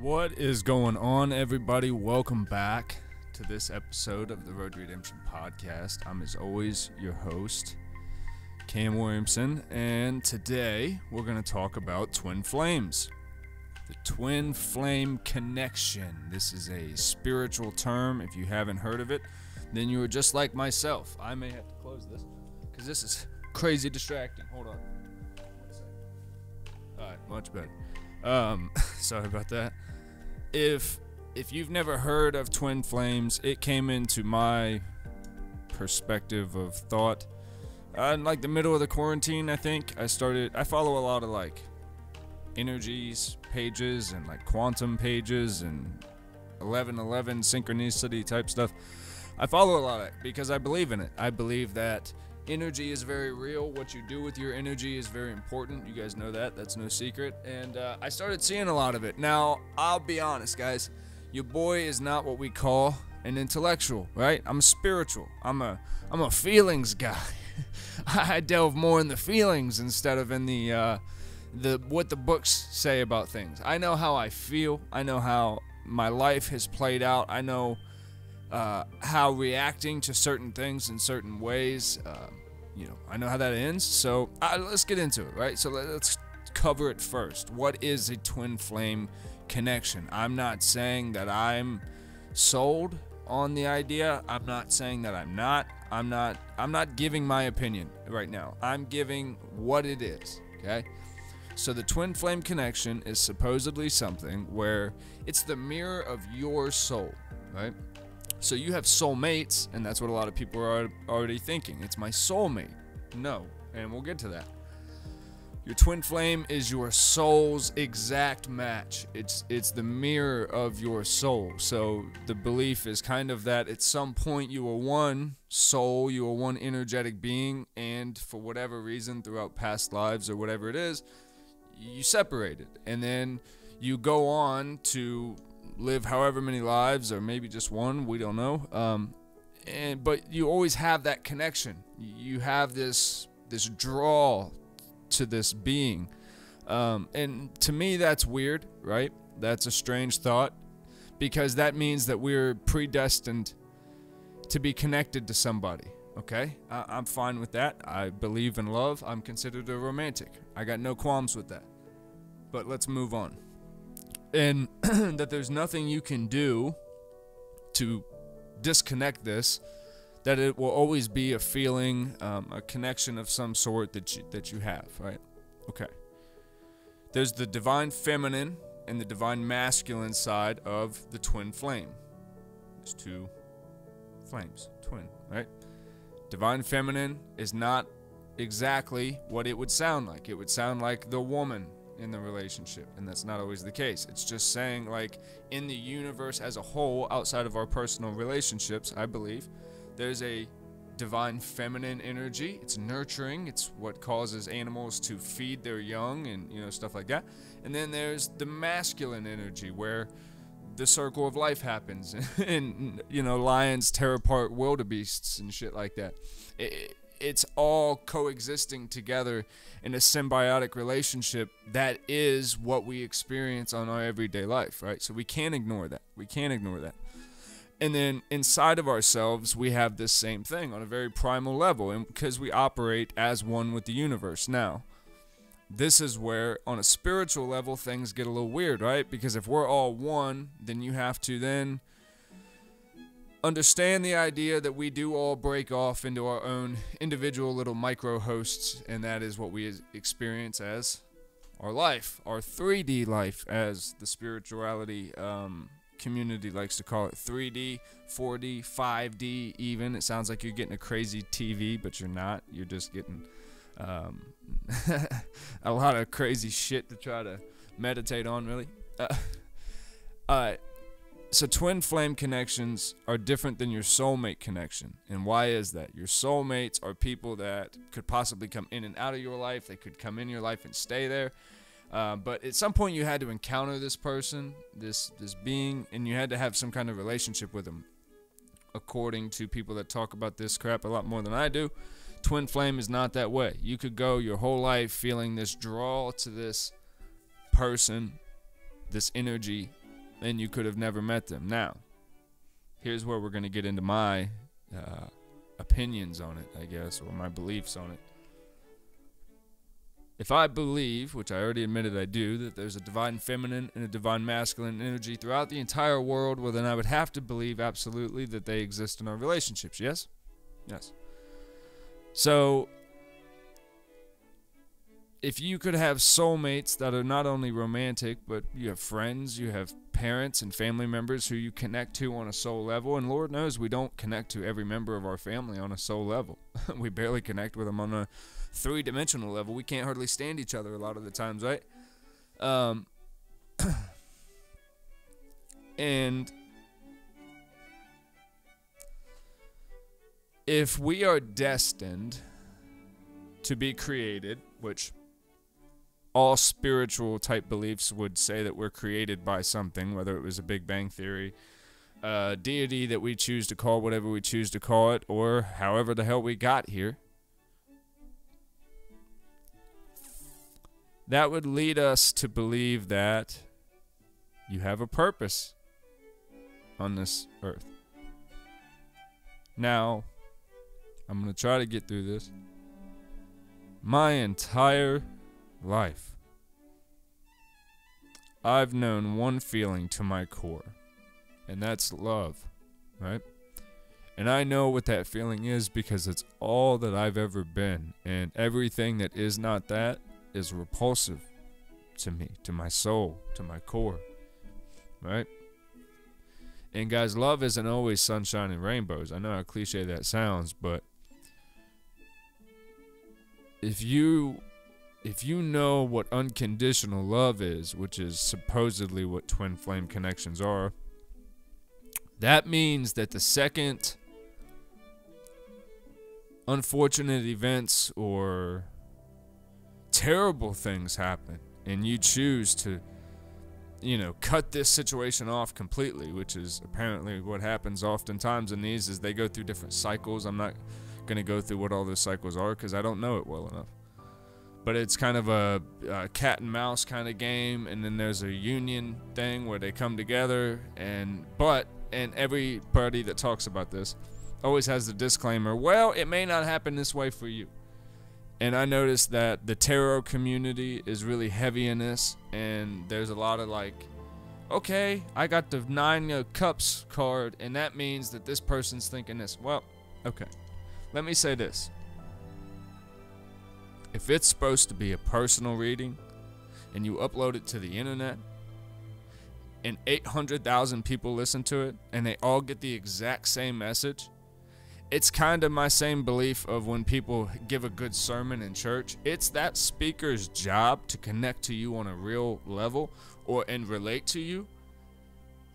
What is going on, everybody? Welcome back to this episode of the Road to Redemption podcast. I'm, as always, your host, Cam Williamson, and today we're going to talk about twin flames. The twin flame connection. This is a spiritual term. If you haven't heard of it, then you are just like myself. I may have to close this because this is crazy distracting. Hold on. 1 second. Alright, much better. Sorry about that. If you've never heard of twin flames, it came into my perspective of thought in like the middle of the quarantine. I think I follow a lot of like energies pages and like quantum pages and 1111 synchronicity type stuff. I follow a lot of it because I believe in it. I believe that energy is very real. What you do with your energy is very important. You guys know that. That's no secret. And I started seeing a lot of it. Now, I'll be honest, guys. Your boy is not what we call an intellectual, right? I'm spiritual. I'm a feelings guy. I delve more in the feelings instead of in the what the books say about things. I know how I feel. I know how my life has played out. I know how reacting to certain things in certain ways, I know how that ends. So let's get into it, right? So let's cover it first. What is a twin flame connection? I'm not saying that I'm sold on the idea. I'm not saying that I'm not. I'm not giving my opinion right now. I'm giving what it is, okay? So the twin flame connection is supposedly something where it's the mirror of your soul, right? So you have soulmates, and that's what a lot of people are already thinking. It's my soulmate. No, and we'll get to that. Your twin flame is your soul's exact match. It's the mirror of your soul. So the belief is kind of that at some point you were one soul, you were one energetic being, and for whatever reason throughout past lives or whatever it is, you separated. And then you go on to live however many lives, or maybe just one, we don't know, but you always have that connection. You have this draw to this being, and to me that's weird, right? That's a strange thought, because that means that we're predestined to be connected to somebody. Okay, I'm fine with that. I believe in love. I'm considered a romantic. I got no qualms with that. But let's move on. And that there's nothing you can do to disconnect this, that it will always be a feeling, a connection of some sort that you have, right? Okay. There's the divine feminine and the divine masculine side of the twin flame. There's two flames, twin, right? Divine feminine is not exactly what it would sound like. It would sound like the woman in the relationship, and that's not always the case. It's just saying, like, in the universe as a whole, outside of our personal relationships, I believe there's a divine feminine energy. It's nurturing. It's what causes animals to feed their young and stuff like that. And then there's the masculine energy, where the circle of life happens and lions tear apart wildebeests and shit like that. It's all coexisting together in a symbiotic relationship. That is what we experience on our everyday life, right? So we can't ignore that. And then inside of ourselves, we have this same thing on a very primal level, and because we operate as one with the universe. Now, this is where, on a spiritual level, things get a little weird, right? Because if we're all one, then you have to then understand the idea that we do all break off into our own individual little micro hosts, and that is what we experience as our life, our 3D life, as the spirituality community likes to call it. 3D, 4D, 5D even. It sounds like you're getting a crazy TV, but you're not. You're just getting a lot of crazy shit to try to meditate on, really. So twin flame connections are different than your soulmate connection. And why is that? Your soulmates are people that could possibly come in and out of your life. They could come in your life and stay there. But at some point you had to encounter this person, this being, and you had to have some kind of relationship with them. According to people that talk about this crap a lot more than I do, twin flame is not that way. You could go your whole life feeling this draw to this person, this energy, and you could have never met them. Now, here's where we're going to get into my opinions on it, I guess, or my beliefs on it. If I believe, which I already admitted I do, that there's a divine feminine and a divine masculine energy throughout the entire world, well, then I would have to believe absolutely that they exist in our relationships. Yes? Yes. So, if you could have soulmates that are not only romantic, but you have friends, you have parents and family members who you connect to on a soul level, and Lord knows we don't connect to every member of our family on a soul level. We barely connect with them on a three-dimensional level. We can't hardly stand each other a lot of the times, right? And if we are destined to be created, which all spiritual type beliefs would say that we're created by something, whether it was a Big Bang Theory, deity that we choose to call whatever we choose to call it, or however the hell we got here, that would lead us to believe that you have a purpose on this earth. Now, I'm going to try to get through this. My entire life, I've known one feeling to my core, and that's love, right? And I know what that feeling is because it's all that I've ever been, and everything that is not that is repulsive to me, to my soul, to my core, right? And guys, love isn't always sunshine and rainbows. I know how cliche that sounds, but if you know what unconditional love is, which is supposedly what twin flame connections are, that means that the second unfortunate events or terrible things happen and you choose to, cut this situation off completely, which is apparently what happens oftentimes in these, is they go through different cycles. I'm not going to go through what all those cycles are because I don't know it well enough. But it's kind of a cat and mouse kind of game, and then there's a union thing where they come together, and everybody that talks about this always has the disclaimer, well, it may not happen this way for you. And I noticed that the tarot community is really heavy in this, and there's a lot of like, okay, I got the 9 of Cups card, and that means that this person's thinking this. Well, okay, let me say this. If it's supposed to be a personal reading and you upload it to the internet and 800,000 people listen to it and they all get the exact same message, it's kind of my same belief of when people give a good sermon in church. It's that speaker's job to connect to you on a real level and relate to you.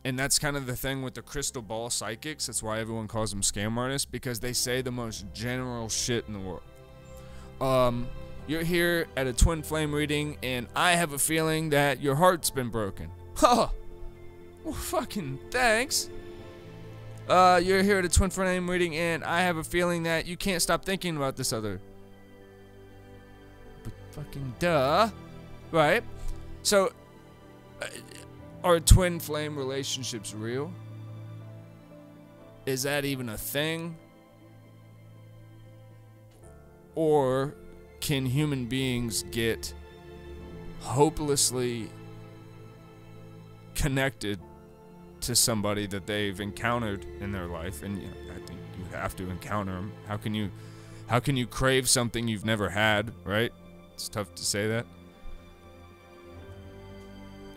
And that's kind of the thing with the crystal ball psychics. That's why everyone calls them scam artists, because they say the most general shit in the world. You're here at a twin flame reading, and I have a feeling that your heart's been broken. Huh. Well, fucking thanks. You're here at a twin flame reading, and I have a feeling that you can't stop thinking about this other. But fucking duh. Right? So, are twin flame relationships real? Is that even a thing? Or can human beings get hopelessly connected to somebody that they've encountered in their life? And I think you have to encounter them. How can you crave something you've never had, right? It's tough to say that.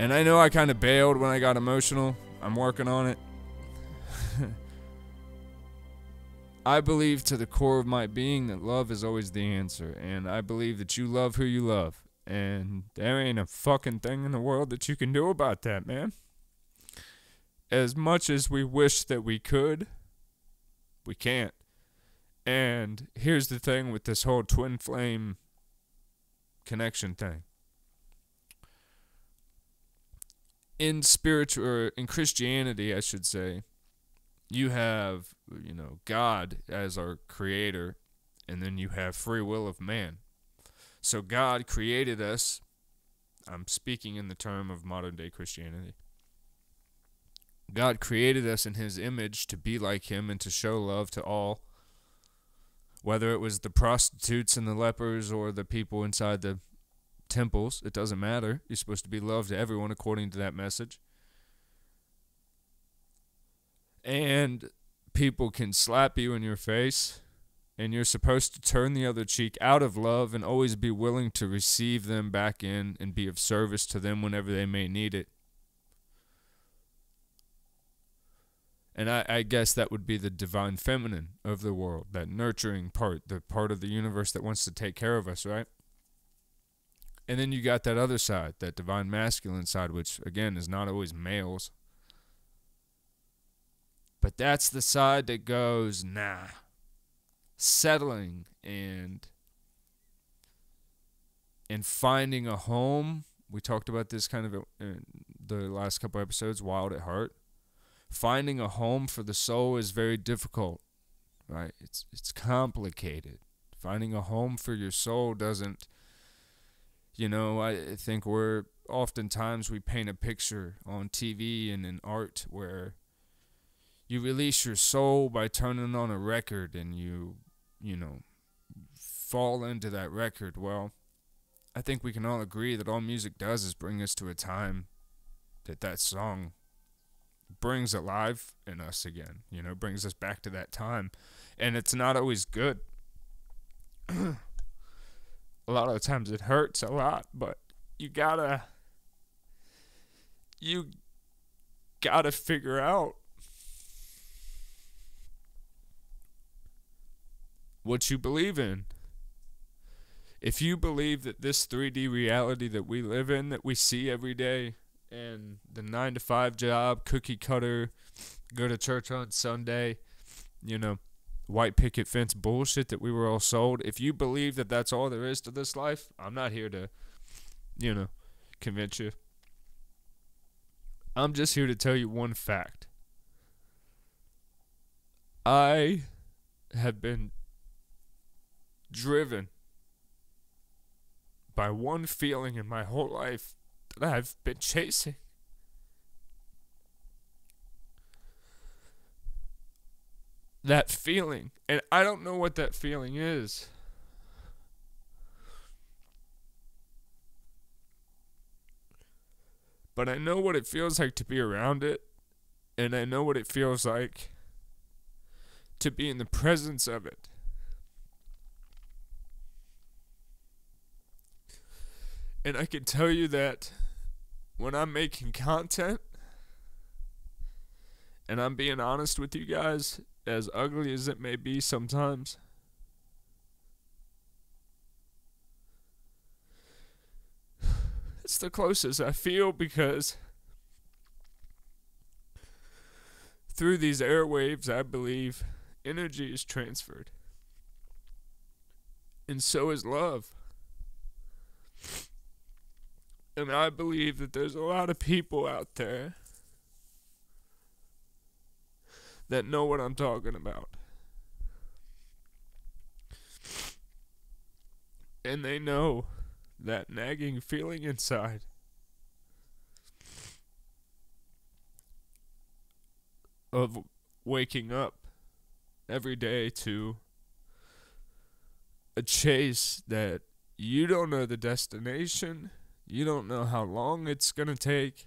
And I know I kind of bailed when I got emotional. I'm working on it. I believe to the core of my being that love is always the answer. And I believe that you love who you love. And there ain't a fucking thing in the world that you can do about that, man. As much as we wish that we could, we can't. And here's the thing with this whole twin flame connection thing. In Christianity, I should say, you have, God as our creator, and then you have free will of man. So God created us. I'm speaking in the term of modern day Christianity. God created us in his image to be like him and to show love to all, whether it was the prostitutes and the lepers or the people inside the temples. It doesn't matter. You're supposed to be loved to everyone according to that message. And people can slap you in your face, and you're supposed to turn the other cheek out of love and always be willing to receive them back in and be of service to them whenever they may need it. And I guess that would be the divine feminine of the world, that nurturing part, the part of the universe that wants to take care of us, right? And then you got that other side, that divine masculine side, which, again, is not always males. But that's the side that goes, nah, settling and finding a home. We talked about this kind of in the last couple episodes, Wild at Heart. Finding a home for the soul is very difficult, right? It's complicated. Finding a home for your soul doesn't, I think oftentimes we paint a picture on TV and in art where you release your soul by turning on a record and you fall into that record. Well, I think we can all agree that all music does is bring us to a time that song brings alive in us again, brings us back to that time. And it's not always good. A lot of the times it hurts a lot, but you gotta figure out what you believe in. If you believe that this 3D reality that we live in, that we see every day, and the 9-to-5 job, cookie cutter, go to church on Sunday, white picket fence bullshit that we were all sold. If you believe that that's all there is to this life, I'm not here to, convince you. I'm just here to tell you one fact. I have been driven by one feeling in my whole life that I've been chasing. That feeling. And I don't know what that feeling is. But I know what it feels like to be around it. And I know what it feels like to be in the presence of it. And I can tell you that when I'm making content, and I'm being honest with you guys, as ugly as it may be sometimes, it's the closest I feel, because through these airwaves, I believe energy is transferred. And so is love. And I believe that there's a lot of people out there that know what I'm talking about. And they know that nagging feeling inside. Of waking up every day to a chase that you don't know the destination. You don't know how long it's going to take.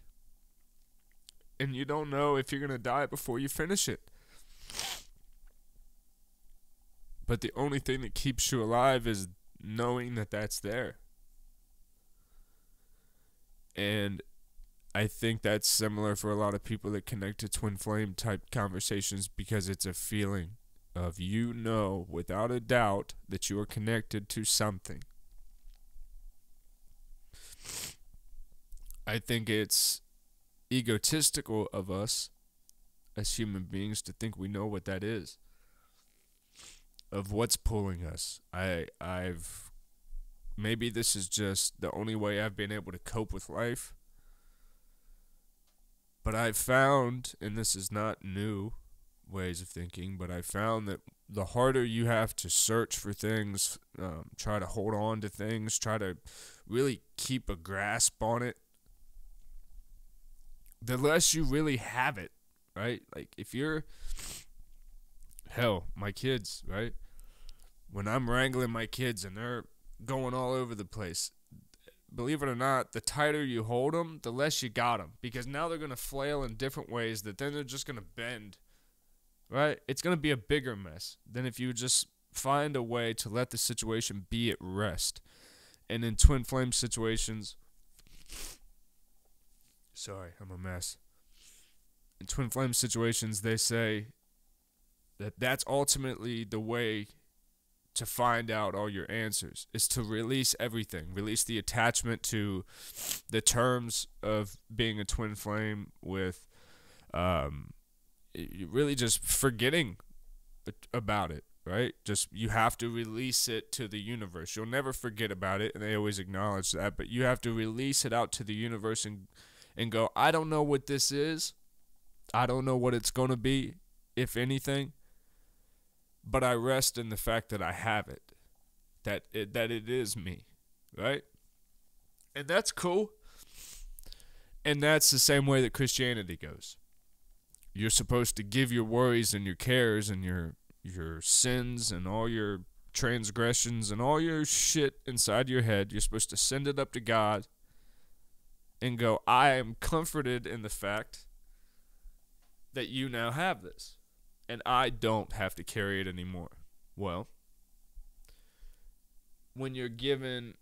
And you don't know if you're going to die before you finish it. But the only thing that keeps you alive is knowing that that's there. And I think that's similar for a lot of people that connect to twin flame type conversations, because it's a feeling of, without a doubt, that you are connected to something. I think it's egotistical of us as human beings to think we know what that is, of what's pulling us. Maybe this is just the only way I've been able to cope with life, but I've found, and this is not new ways of thinking, but I found that the harder you have to search for things, try to hold on to things, try to really keep a grasp on it, the less you really have it right? Like, if you're, hell, my kids, right? When I'm wrangling my kids and they're going all over the place, believe it or not, the tighter you hold them, the less you got them. Because now they're going to flail in different ways that then they're just going to bend, right? It's going to be a bigger mess than if you just find a way to let the situation be at rest. And in twin flame situations, sorry, I'm a mess. In twin flame situations, they say that that's ultimately the way to find out all your answers, is to release everything. Release the attachment to the terms of being a twin flame with really just forgetting about it, right? Just, you have to release it to the universe. You'll never forget about it, and they always acknowledge that, but you have to release it out to the universe and go, I don't know what this is. I don't know what it's going to be, if anything. But I rest in the fact that I have it, that it is me, right? And that's cool. And that's the same way that Christianity goes. You're supposed to give your worries and your cares and your sins and all your transgressions and all your shit inside your head. You're supposed to send it up to God and go, I am comforted in the fact that you now have this. And I don't have to carry it anymore. Well, when you're given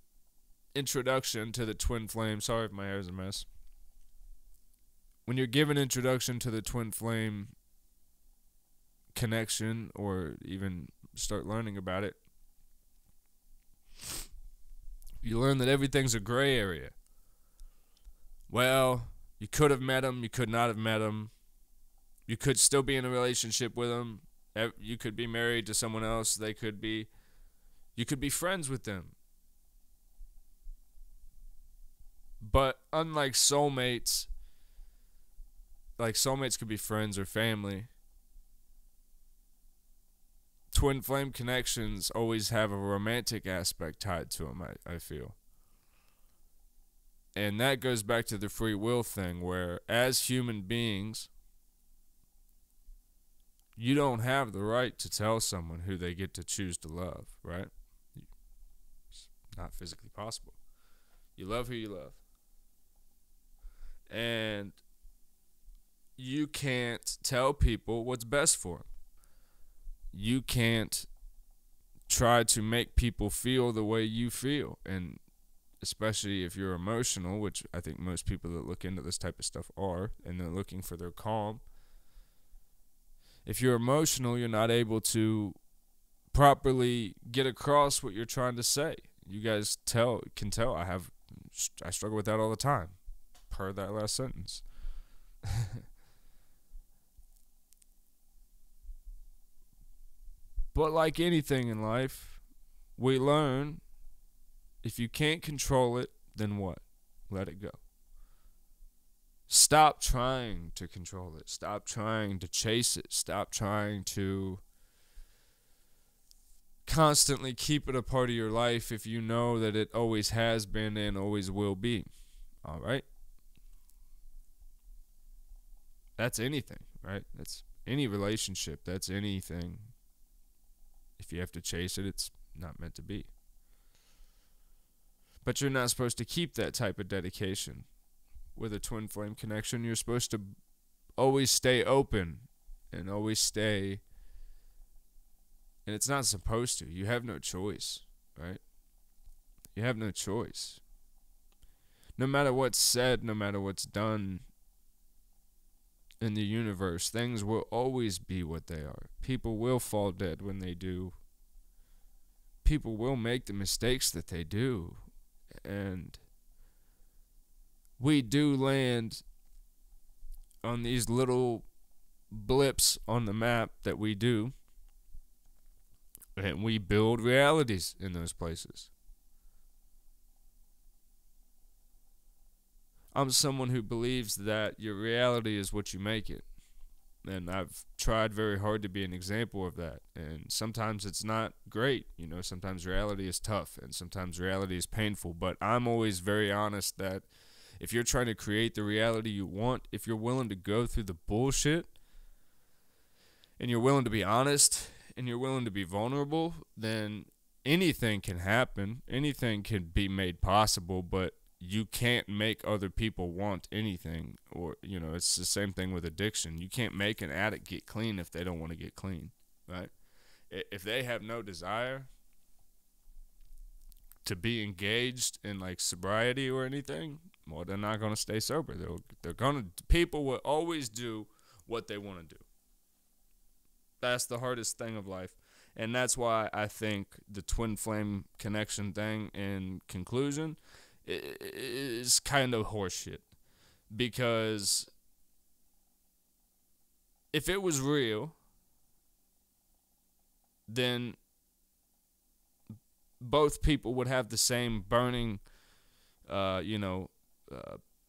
introduction to the twin flame, sorry if my hair is a mess. When you're given introduction to the twin flame connection, or even start learning about it, you learn that everything's a gray area. Well, you could have met him, you could not have met him. You could still be in a relationship with them. You could be married to someone else. You could be friends with them. But unlike soulmates, like soulmates could be friends or family, twin flame connections always have a romantic aspect tied to them, I feel. And that goes back to the free will thing, where as human beings, you don't have the right to tell someone who they get to choose to love, right? It's not physically possible. You love who you love. And you can't tell people what's best for them. You can't try to make people feel the way you feel. And especially if you're emotional, which I think most people that look into this type of stuff are, and they're looking for their calm. If you're emotional, you're not able to properly get across what you're trying to say. You guys can tell I struggle with that all the time, per that last sentence. But like anything in life, we learn, if you can't control it, then what? Let it go. Stop trying to control it. Stop trying to chase it. Stop trying to constantly keep it a part of your life if you know that it always has been and always will be. All right? That's anything, right? That's any relationship. That's anything. If you have to chase it, it's not meant to be. But you're not supposed to keep that type of dedication. With a twin flame connection, you're supposed to always stay open and always stay. And it's not supposed to. You have no choice, right? You have no choice. No matter what's said, no matter what's done in the universe, things will always be what they are. People will fall dead when they do. People will make the mistakes that they do. And we do land on these little blips on the map that we do, and we build realities in those places. I'm someone who believes that your reality is what you make it, and I've tried very hard to be an example of that. And sometimes it's not great, sometimes reality is tough, and sometimes reality is painful, but I'm always very honest that if you're trying to create the reality you want, if you're willing to go through the bullshit, and you're willing to be honest and you're willing to be vulnerable, then anything can happen. Anything can be made possible, but you can't make other people want anything. Or, it's the same thing with addiction. You can't make an addict get clean if they don't want to get clean, right? If they have no desire to be engaged in like sobriety or anything, well, they're not going to stay sober. People will always do what they want to do. That's the hardest thing of life. And that's why I think the twin flame connection thing, in conclusion, is kind of horseshit. Because if it was real, then both people would have the same burning,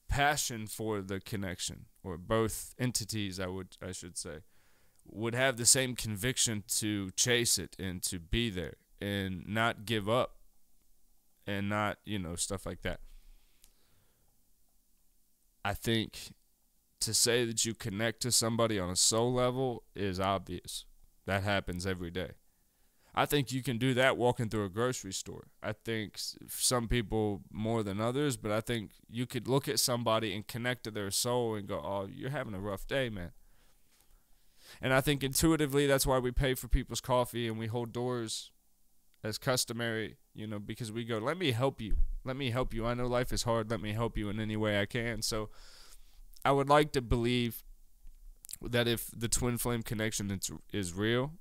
passion for the connection, or both entities, I should say, would have the same conviction to chase it and to be there and not give up and not, stuff like that. I think to say that you connect to somebody on a soul level is obvious. That happens every day. I think you can do that walking through a grocery store. I think some people more than others, but I think you could look at somebody and connect to their soul and go, oh, you're having a rough day, man. And I think intuitively that's why we pay for people's coffee and we hold doors as customary, because we go, let me help you. Let me help you. I know life is hard. Let me help you in any way I can. So I would like to believe that if the twin flame connection is real,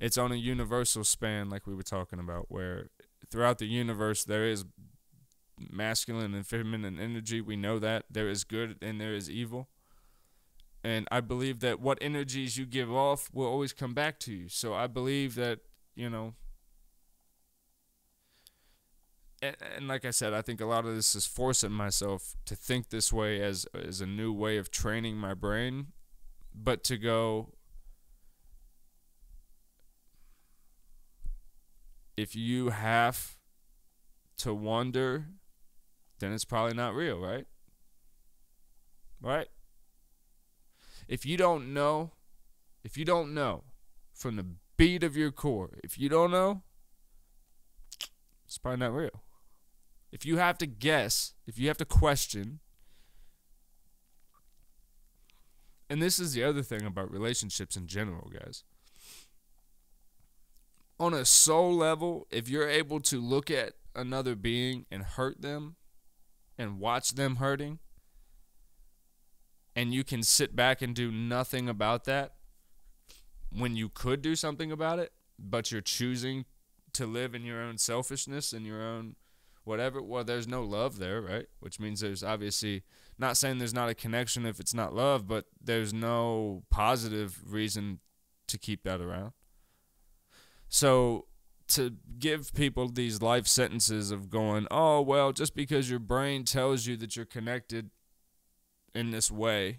it's on a universal span like we were talking about, where throughout the universe there is masculine and feminine energy. We know that. There is good and there is evil. And I believe that what energies you give off will always come back to you. So I believe that, and like I said, I think a lot of this is forcing myself to think this way as a new way of training my brain. But to go, if you have to wonder, then it's probably not real, right? Right? If you don't know from the beat of your core, if you don't know, it's probably not real. If you have to guess, if you have to question, and this is the other thing about relationships in general, guys. On a soul level, if you're able to look at another being and hurt them and watch them hurting, and you can sit back and do nothing about that when you could do something about it, but you're choosing to live in your own selfishness and your own whatever, well, there's no love there, right? Which means there's obviously, not saying there's not a connection if it's not love, but there's no positive reason to keep that around. So to give people these life sentences of going, oh, well, just because your brain tells you that you're connected in this way,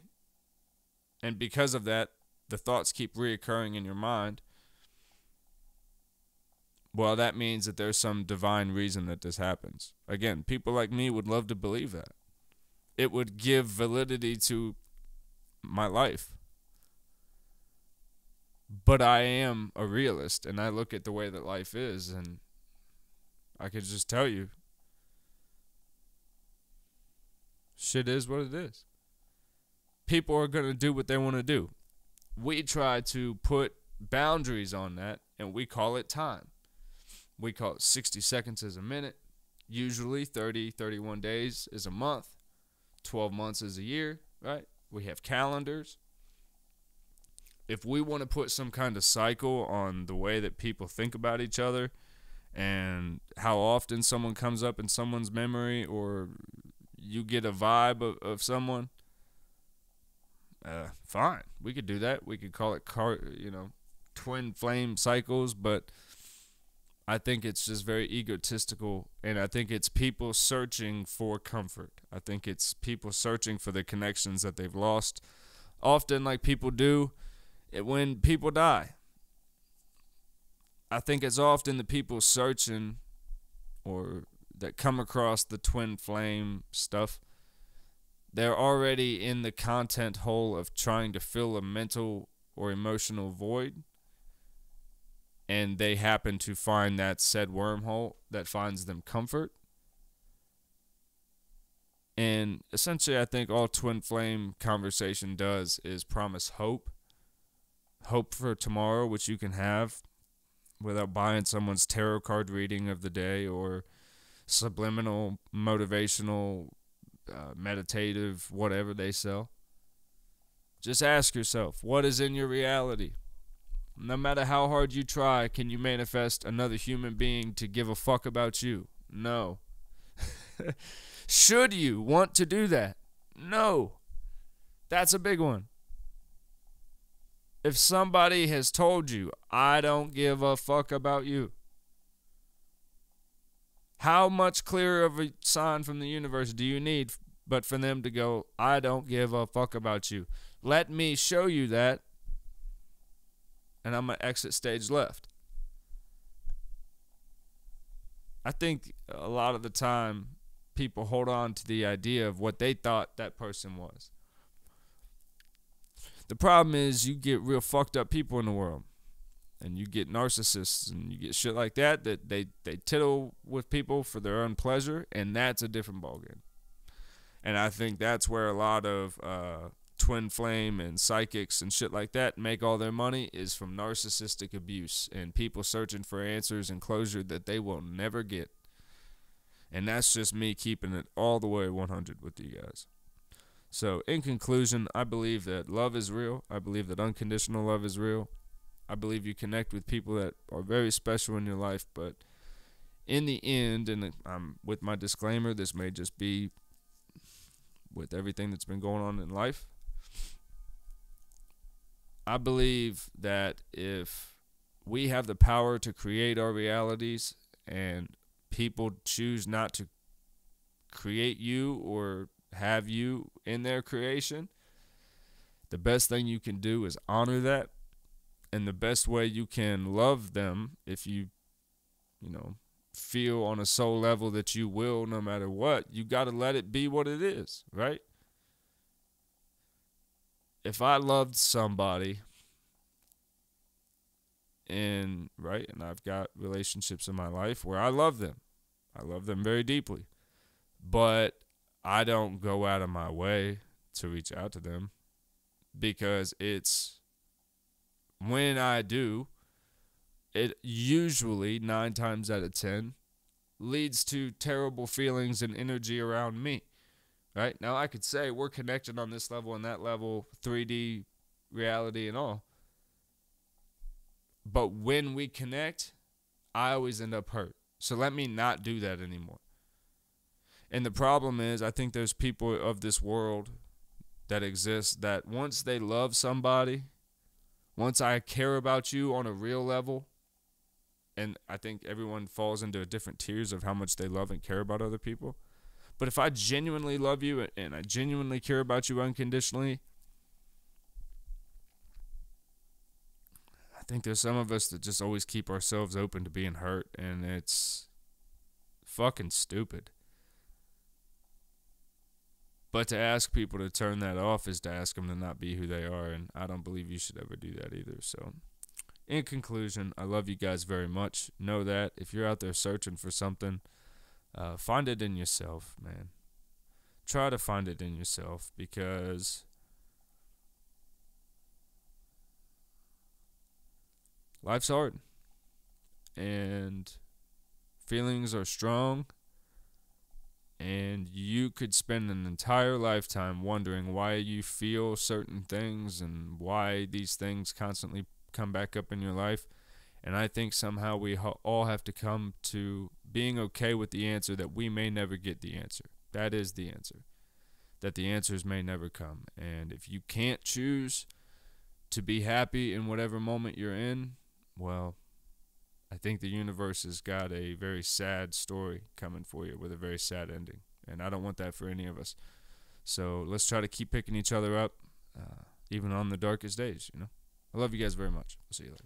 and because of that, the thoughts keep reoccurring in your mind, well, that means that there's some divine reason that this happens. Again, people like me would love to believe that. It would give validity to my life. But I am a realist, and I look at the way that life is, and I could just tell you, shit is what it is. People are going to do what they want to do. We try to put boundaries on that, and we call it time. We call it 60 seconds is a minute. Usually 30, 31 days is a month. 12 months is a year, right? We have calendars. If we want to put some kind of cycle on the way that people think about each other and how often someone comes up in someone's memory, or you get a vibe of someone, fine. We could do that. We could call it twin flame cycles, but I think it's just very egotistical, and I think it's people searching for comfort. I think it's people searching for the connections that they've lost, often like people do when people die. I think it's often the people searching or that come across the twin flame stuff, they're already in the content hole of trying to fill a mental or emotional void, and they happen to find that said wormhole that finds them comfort. And essentially, I think all twin flame conversation does is promise hope. Hope for tomorrow, which you can have without buying someone's tarot card reading of the day or subliminal, motivational, meditative, whatever they sell. Just ask yourself, what is in your reality? No matter how hard you try, can you manifest another human being to give a fuck about you? No. Should you want to do that? No. That's a big one. If somebody has told you, I don't give a fuck about you, how much clearer of a sign from the universe do you need but for them to go, I don't give a fuck about you? Let me show you that, and I'm going to exit stage left. I think a lot of the time people hold on to the idea of what they thought that person was. The problem is you get real fucked up people in the world, and you get narcissists, and you get shit like that they tittle with people for their own pleasure, and that's a different ballgame. And I think that's where a lot of twin flame and psychics and shit like that make all their money, is from narcissistic abuse and people searching for answers and closure that they will never get. And that's just me keeping it all the way 100 with you guys. So, in conclusion, I believe that love is real. I believe that unconditional love is real. I believe you connect with people that are very special in your life. But in the end, and with my disclaimer, this may just be with everything that's been going on in life, I believe that if we have the power to create our realities and people choose not to create you or have you in their creation, the best thing you can do is honor that. And the best way you can love them, if you feel on a soul level that you will no matter what, you got to let it be what it is, right? If I loved somebody and I've got relationships in my life where I love them very deeply, but I don't go out of my way to reach out to them, because it's when I do, it usually 9 times out of 10 leads to terrible feelings and energy around me. Right? Now I could say we're connected on this level and that level, 3D reality and all. But when we connect, I always end up hurt. So let me not do that anymore. And the problem is, I think there's people of this world that exist that once they love somebody, once I care about you on a real level, and I think everyone falls into different tiers of how much they love and care about other people. But if I genuinely love you and I genuinely care about you unconditionally, I think there's some of us that just always keep ourselves open to being hurt, and it's fucking stupid. But to ask people to turn that off is to ask them to not be who they are, and I don't believe you should ever do that either. So, in conclusion, I love you guys very much. Know that if you're out there searching for something, find it in yourself, man. Try to find it in yourself, because life's hard, and feelings are strong. And you could spend an entire lifetime wondering why you feel certain things and why these things constantly come back up in your life. And I think somehow we all have to come to being okay with the answer that we may never get the answer. That is the answer. That the answers may never come. And if you can't choose to be happy in whatever moment you're in, well, I think the universe has got a very sad story coming for you with a very sad ending. And I don't want that for any of us. So let's try to keep picking each other up, even on the darkest days, I love you guys very much. I'll see you later.